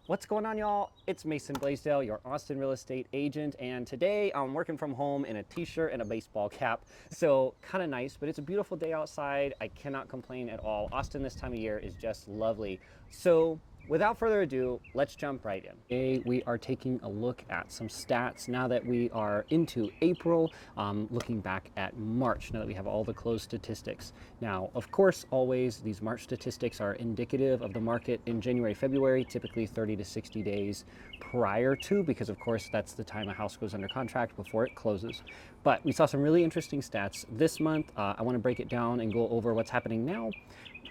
What's going on, y'all? It's Mason Bleasdell, your Austin real estate agent, and today I'm working from home in a t-shirt and a baseball cap. So kind of nice, but it's a beautiful day outside. I cannot complain at all. Austin this time of year is just lovely. So without further ado, let's jump right in. Today we are taking a look at some stats now that we are into April, looking back at March now that we have all the closed statistics. Now, of course, always these March statistics are indicative of the market in January, February, typically 30 to 60 days prior to, because of course that's the time a house goes under contract before it closes. But we saw some really interesting stats this month. I want to break it down and go over what's happening now,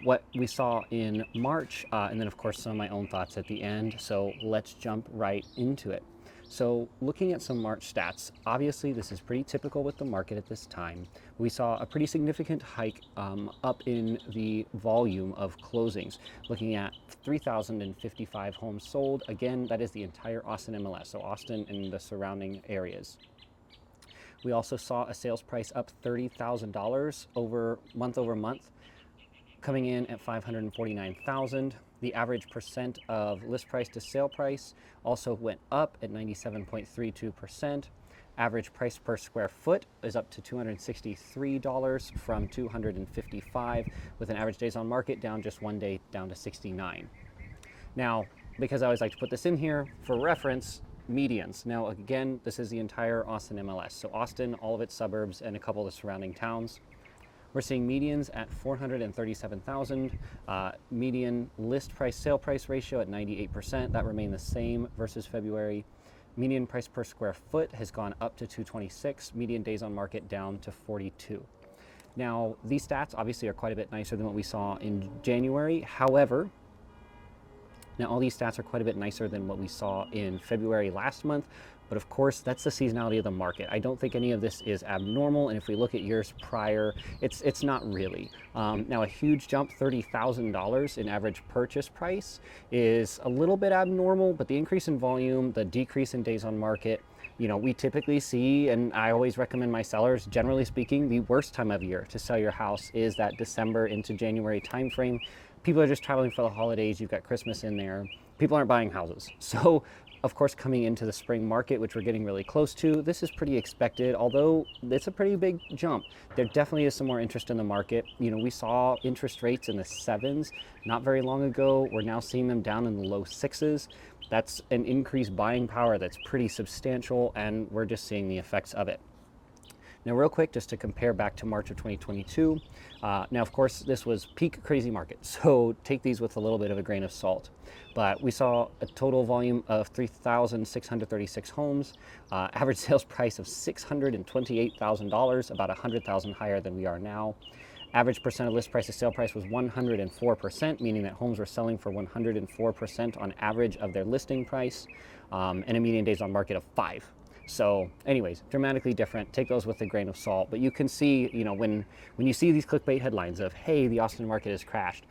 what we saw in March, and then of course some of my own thoughts at the end. So let's jump right into it. So looking at some March stats, obviously this is pretty typical with the market at this time. We saw a pretty significant hike up in the volume of closings, looking at 3,055 homes sold. Again, that is the entire Austin MLS, so Austin and the surrounding areas. We also saw a sales price up $30,000 over month, coming in at $549,000. The average percent of list price to sale price also went up at 97.32%. Average price per square foot is up to $263 from $255, with an average days on market down just one day, down to 69. Now, because I always like to put this in here for reference, medians. Now, again, this is the entire Austin MLS. So Austin, all of its suburbs, and a couple of the surrounding towns. We're seeing medians at 437,000, median list price sale price ratio at 98%. That remained the same versus February. Median price per square foot has gone up to 226, median days on market down to 42. Now, these stats obviously are quite a bit nicer than what we saw in January. However, now all these stats are quite a bit nicer than what we saw in February last month, but of course that's the seasonality of the market. I don't think any of this is abnormal, and if we look at years prior, it's not really. Now a huge jump, $30,000 in average purchase price, is a little bit abnormal, but the increase in volume, the decrease in days on market, we typically see, and I always recommend my sellers, generally speaking, the worst time of year to sell your house is that December into January timeframe. People are just traveling for the holidays, you've got Christmas in there, people aren't buying houses. So of course, coming into the spring market, which we're getting really close to, this is pretty expected, although it's a pretty big jump. There definitely is some more interest in the market. We saw interest rates in the 7s not very long ago. We're now seeing them down in the low 6s. That's an increased buying power that's pretty substantial, and we're just seeing the effects of it. Now, real quick, just to compare back to March of 2022. Now, of course, this was peak crazy market, so take these with a little bit of a grain of salt. But we saw a total volume of 3,636 homes, average sales price of $628,000, about $100,000 higher than we are now. Average percent of list price to sale price was 104%, meaning that homes were selling for 104% on average of their listing price, and a median days on market of 5. So anyways, dramatically different. Take those with a grain of salt. But you can see, when you see these clickbait headlines of, hey, the Austin market has crashed,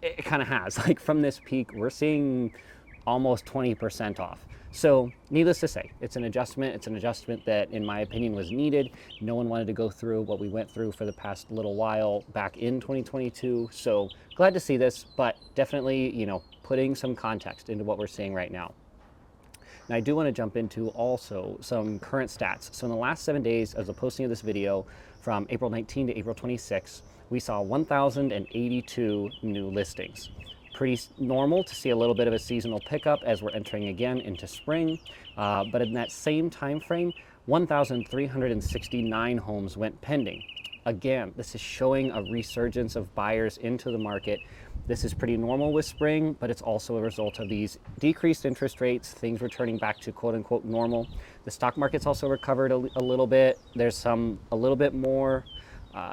it kind of has. Like from this peak, we're seeing almost 20% off. So needless to say, it's an adjustment. It's an adjustment that, in my opinion, was needed. No one wanted to go through what we went through for the past little while back in 2022. So glad to see this, but definitely, putting some context into what we're seeing right now. Now, I do want to jump into also some current stats. So in the last 7 days of the posting of this video, from April 19 to April 26, we saw 1,082 new listings. Pretty normal to see a little bit of a seasonal pickup as we're entering again into spring. But in that same time frame, 1,369 homes went pending. Again, this is showing a resurgence of buyers into the market. This is pretty normal with spring, but it's also a result of these decreased interest rates, things returning back to quote unquote normal. The stock market's also recovered a little bit. There's a little bit more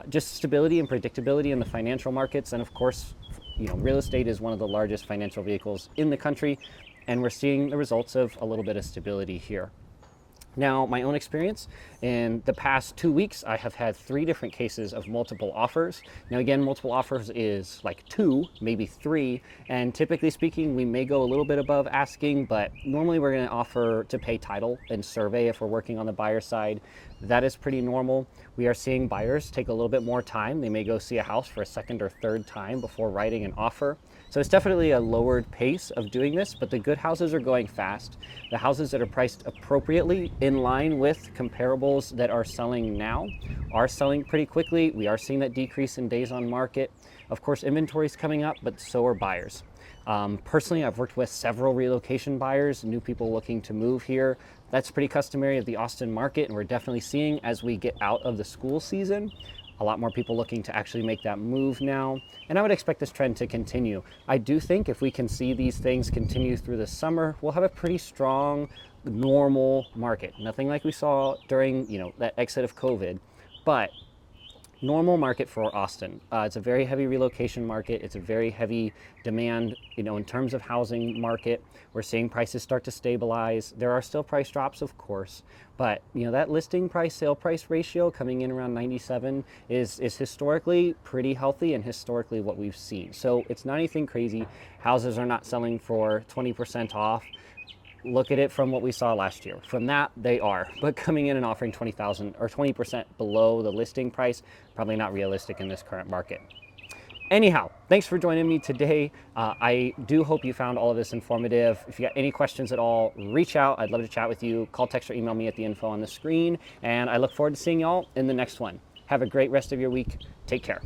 just stability and predictability in the financial markets. And of course, real estate is one of the largest financial vehicles in the country, and we're seeing the results of a little bit of stability here. Now, my own experience, in the past 2 weeks, I have had 3 different cases of multiple offers. Now again, multiple offers is like 2, maybe 3, and typically speaking, we may go a little bit above asking, but normally we're gonna offer to pay title and survey if we're working on the buyer side. That is pretty normal. We are seeing buyers take a little bit more time. They may go see a house for a second or third time before writing an offer. So it's definitely a lowered pace of doing this, but the good houses are going fast. The houses that are priced appropriately in line with comparables that are selling now are selling pretty quickly. We are seeing that decrease in days on market. Of course, inventory is coming up, but so are buyers. Personally, I've worked with several relocation buyers, new people looking to move here. That's pretty customary of the Austin market, and we're definitely seeing as we get out of the school season, a lot more people looking to actually make that move now. And I would expect this trend to continue. I do think if we can see these things continue through the summer, we'll have a pretty strong, normal market. Nothing like we saw during, that exit of COVID, but normal market for Austin. It's a very heavy relocation market. It's a very heavy demand, in terms of housing market. We're seeing prices start to stabilize. There are still price drops, of course, but that listing price sale price ratio coming in around 97 is historically pretty healthy and historically what we've seen. So it's not anything crazy. Houses are not selling for 20% off. Look at it from what we saw last year. From that, they are, but coming in and offering 20,000 or 20% below the listing price, probably not realistic in this current market. Anyhow, thanks for joining me today. I do hope you found all of this informative. If you got any questions at all, reach out. I'd love to chat with you. Call, text, or email me at the info on the screen. And I look forward to seeing y'all in the next one. Have a great rest of your week. Take care.